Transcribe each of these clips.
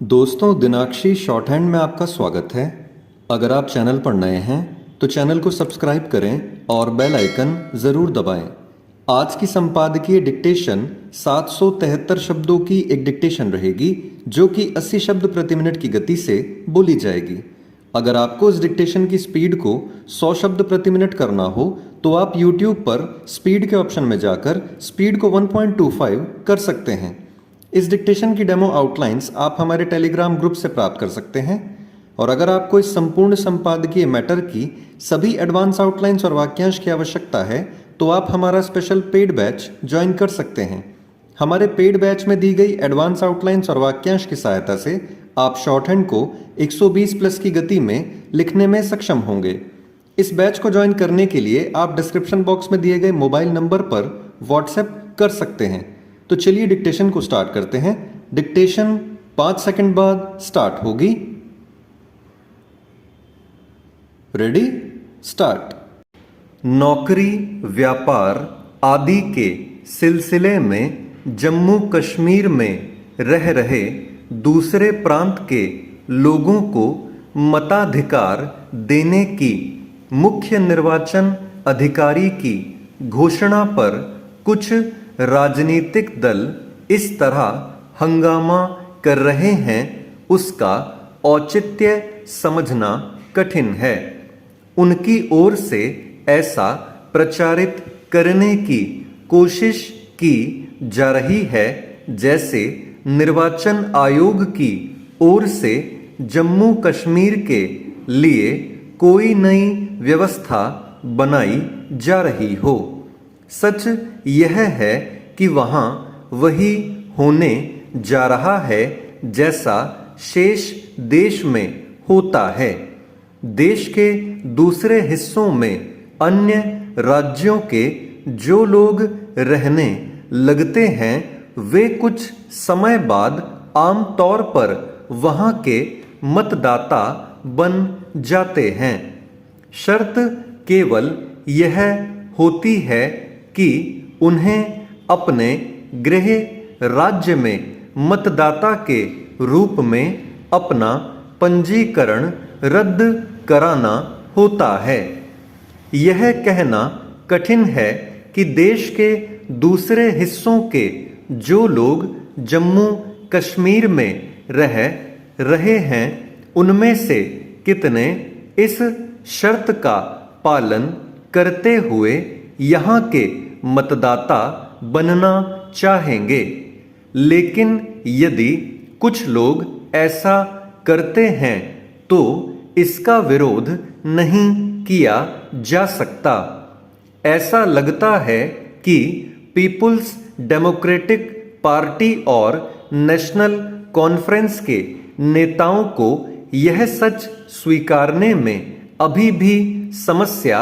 दोस्तों, दिनाक्षी short hand में आपका स्वागत है। अगर आप चैनल पर नए हैं तो चैनल को सब्सक्राइब करें और बेल आइकन ज़रूर दबाएं। आज की संपादकीय डिक्टेशन 773 शब्दों की एक डिक्टेशन रहेगी जो कि 80 शब्द प्रति मिनट की गति से बोली जाएगी। अगर आपको इस डिक्टेशन की स्पीड को 100 शब्द प्रति मिनट करना हो तो आप YouTube पर स्पीड के ऑप्शन में जाकर स्पीड को 1.25 कर सकते हैं। इस डिक्टेशन की डेमो आउटलाइंस आप हमारे टेलीग्राम ग्रुप से प्राप्त कर सकते हैं। और अगर आपको इस संपूर्ण संपादकीय मैटर की सभी एडवांस आउटलाइंस और वाक्यांश की आवश्यकता है तो आप हमारा स्पेशल पेड बैच ज्वाइन कर सकते हैं। हमारे पेड बैच में दी गई एडवांस आउटलाइंस और वाक्यांश की सहायता से आप शॉर्ट हैंड को 120 प्लस की गति में लिखने में सक्षम होंगे। इस बैच को ज्वाइन करने के लिए आप डिस्क्रिप्शन बॉक्स में दिए गए मोबाइल नंबर पर व्हाट्सएप कर सकते हैं। तो चलिए डिक्टेशन को स्टार्ट करते हैं। डिक्टेशन 5 सेकंड बाद स्टार्ट होगी। Ready, start. नौकरी, व्यापार आदि के सिलसिले में जम्मू कश्मीर में रह रहे दूसरे प्रांत के लोगों को मताधिकार देने की मुख्य निर्वाचन अधिकारी की घोषणा पर कुछ राजनीतिक दल इस तरह हंगामा कर रहे हैं, उसका औचित्य समझना कठिन है। उनकी ओर से ऐसा प्रचारित करने की कोशिश की जा रही है जैसे निर्वाचन आयोग की ओर से जम्मू कश्मीर के लिए कोई नई व्यवस्था बनाई जा रही हो। सच यह है कि वहाँ वही होने जा रहा है जैसा शेष देश में होता है। देश के दूसरे हिस्सों में अन्य राज्यों के जो लोग रहने लगते हैं वे कुछ समय बाद आम तौर पर वहाँ के मतदाता बन जाते हैं। शर्त केवल यह होती है कि उन्हें अपने गृह राज्य में मतदाता के रूप में अपना पंजीकरण रद्द कराना होता है। यह कहना कठिन है कि देश के दूसरे हिस्सों के जो लोग जम्मू कश्मीर में रह रहे हैं उनमें से कितने इस शर्त का पालन करते हुए यहाँ के मतदाता बनना चाहेंगे। लेकिन यदि कुछ लोग ऐसा करते हैं तो इसका विरोध नहीं किया जा सकता। ऐसा लगता है कि पीपुल्स डेमोक्रेटिक पार्टी और नेशनल कॉन्फ्रेंस के नेताओं को यह सच स्वीकारने में अभी भी समस्या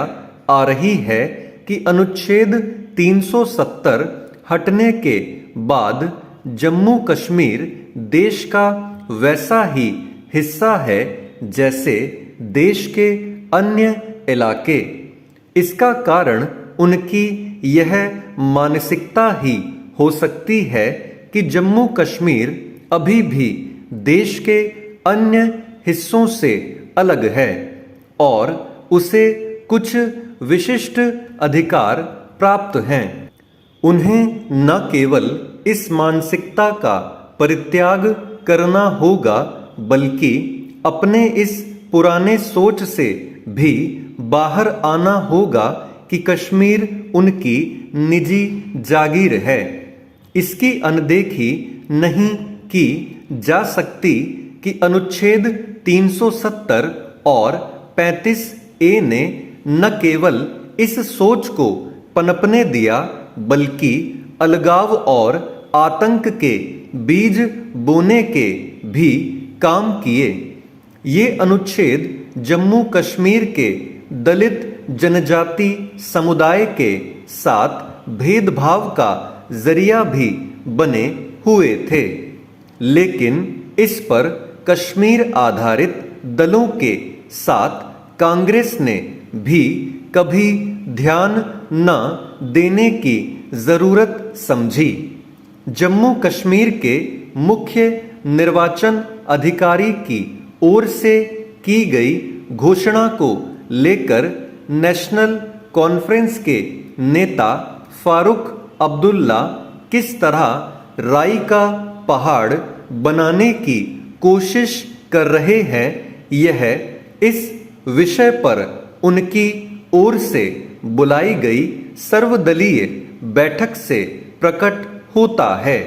आ रही है कि अनुच्छेद 370 हटने के बाद जम्मू कश्मीर देश का वैसा ही हिस्सा है जैसे देश के अन्य इलाके। इसका कारण उनकी यह मानसिकता ही हो सकती है कि जम्मू कश्मीर अभी भी देश के अन्य हिस्सों से अलग है और उसे कुछ विशिष्ट अधिकार प्राप्त हैं। उन्हें न केवल इस मानसिकता का परित्याग करना होगा बल्कि अपने इस पुराने सोच से भी बाहर आना होगा कि कश्मीर उनकी निजी जागीर है। इसकी अनदेखी नहीं की जा सकती कि अनुच्छेद 370 और 35A ने न केवल इस सोच को पनपने दिया बल्कि अलगाव और आतंक के बीज बोने के भी काम किए। ये अनुच्छेद जम्मू कश्मीर के दलित जनजाति समुदाय के साथ भेदभाव का जरिया भी बने हुए थे। लेकिन इस पर कश्मीर आधारित दलों के साथ कांग्रेस ने भी कभी ध्यान न देने की जरूरत समझी। जम्मू कश्मीर के मुख्य निर्वाचन अधिकारी की ओर से की गई घोषणा को लेकर नेशनल कॉन्फ्रेंस के नेता फारूक अब्दुल्ला किस तरह राई का पहाड़ बनाने की कोशिश कर रहे हैं, यह इस विषय पर उनकी ओर से बुलाई गई सर्वदलीय बैठक से प्रकट होता है।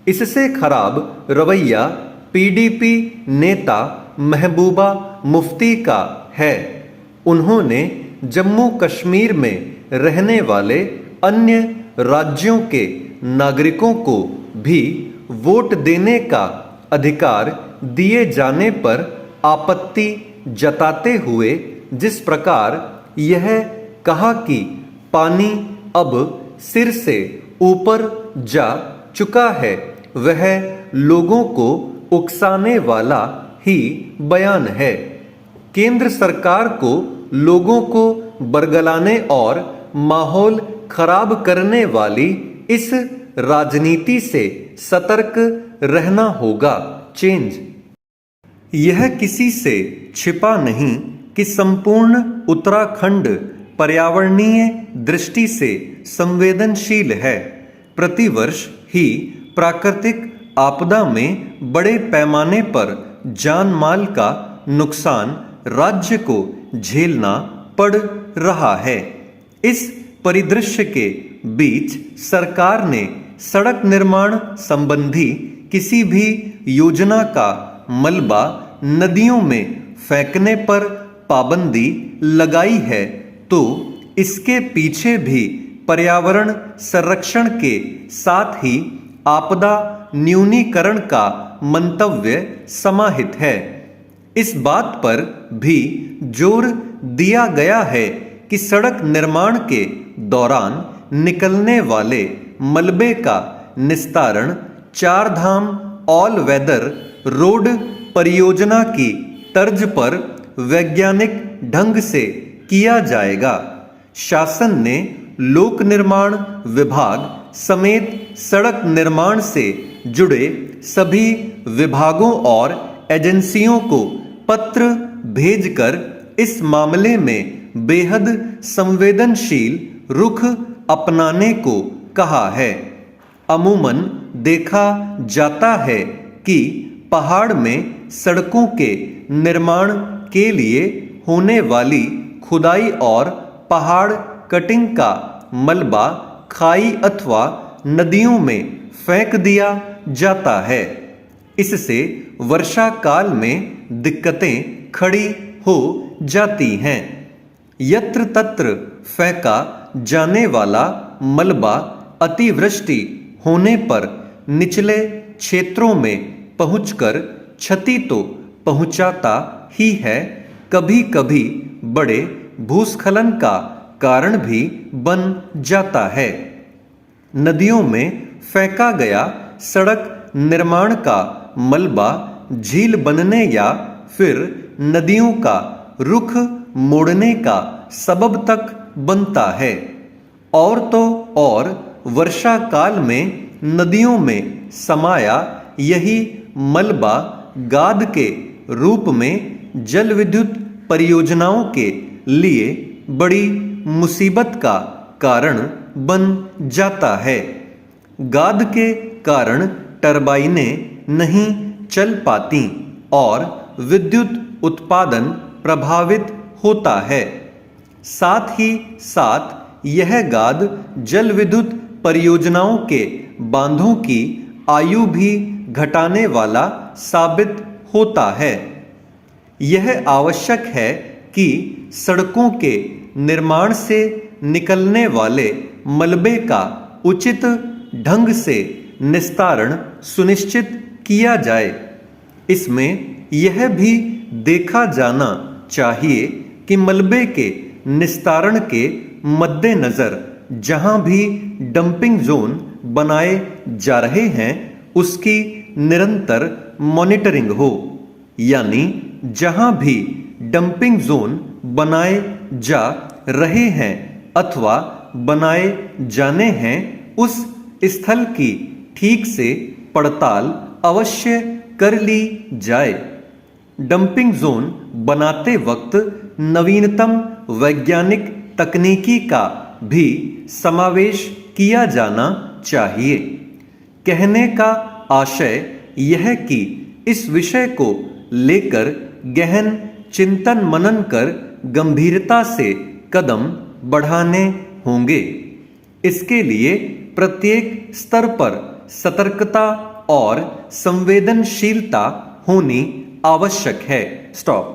इससे खराब रवैया पीडीपी नेता महबूबा मुफ्ती का है। उन्होंने जम्मू कश्मीर में रहने वाले अन्य राज्यों के नागरिकों को भी वोट देने का अधिकार दिए जाने पर आपत्ति जताते हुए जिस प्रकार यह कहा कि पानी अब सिर से ऊपर जा चुका है, वह लोगों को उकसाने वाला ही बयान है। केंद्र सरकार को लोगों को बरगलाने और माहौल खराब करने वाली इस राजनीति से सतर्क रहना होगा। चेंज। यह किसी से छिपा नहीं कि संपूर्ण उत्तराखंड पर्यावरणीय दृष्टि से संवेदनशील है। प्रतिवर्ष ही प्राकृतिक आपदा में बड़े पैमाने पर जान माल का नुकसान राज्य को झेलना पड़ रहा है। इस परिदृश्य के बीच सरकार ने सड़क निर्माण संबंधी किसी भी योजना का मलबा नदियों में फेंकने पर पाबंदी लगाई है, तो इसके पीछे भी पर्यावरण संरक्षण के साथ ही आपदा न्यूनीकरण का मंतव्य समाहित है। इस बात पर भी जोर दिया गया है कि सड़क निर्माण के दौरान निकलने वाले मलबे का निस्तारण चार धाम ऑल वेदर रोड परियोजना की तर्ज पर वैज्ञानिक ढंग से किया जाएगा। शासन ने लोक निर्माण विभाग समेत सड़क निर्माण से जुड़े सभी विभागों और एजेंसियों को पत्र भेजकर इस मामले में बेहद संवेदनशील रुख अपनाने को कहा है। अमूमन देखा जाता है कि पहाड़ में सड़कों के निर्माण के लिए होने वाली खुदाई और पहाड़ कटिंग का मलबा खाई अथवा नदियों में फेंक दिया जाता है। इससे वर्षा काल में दिक्कतें खड़ी हो जाती हैं। यत्र तत्र फेंका जाने वाला मलबा अतिवृष्टि होने पर निचले क्षेत्रों में पहुंचकर क्षति तो पहुंचाता ही है, कभी कभी बड़े भूस्खलन का कारण भी बन जाता है। नदियों में फेंका गया सड़क निर्माण का मलबा झील बनने या फिर नदियों का रुख मोड़ने का सबब तक बनता है। और तो और वर्षा काल में नदियों में समाया यही मलबा गाद के रूप में जल विद्युत परियोजनाओं के लिए बड़ी मुसीबत का कारण बन जाता है। गाद के कारण टरबाइनें नहीं चल पाती और विद्युत उत्पादन प्रभावित होता है। साथ ही साथ यह गाद जल विद्युत परियोजनाओं के बांधों की आयु भी घटाने वाला साबित होता है। यह आवश्यक है कि सड़कों के निर्माण से निकलने वाले मलबे का उचित ढंग से निस्तारण सुनिश्चित किया जाए। इसमें यह भी देखा जाना चाहिए कि मलबे के निस्तारण के मद्देनजर जहां भी डंपिंग जोन बनाए जा रहे हैं उसकी निरंतर मॉनिटरिंग हो, यानी जहां भी डंपिंग जोन बनाए जा रहे हैं अथवा बनाए जाने हैं उस स्थल की ठीक से पड़ताल अवश्य कर ली जाए। डंपिंग जोन बनाते वक्त नवीनतम वैज्ञानिक तकनीकी का भी समावेश किया जाना चाहिए। कहने का आशय यह कि इस विषय को लेकर गहन चिंतन मनन कर गंभीरता से कदम बढ़ाने होंगे। इसके लिए प्रत्येक स्तर पर सतर्कता और संवेदनशीलता होनी आवश्यक है। स्टॉप।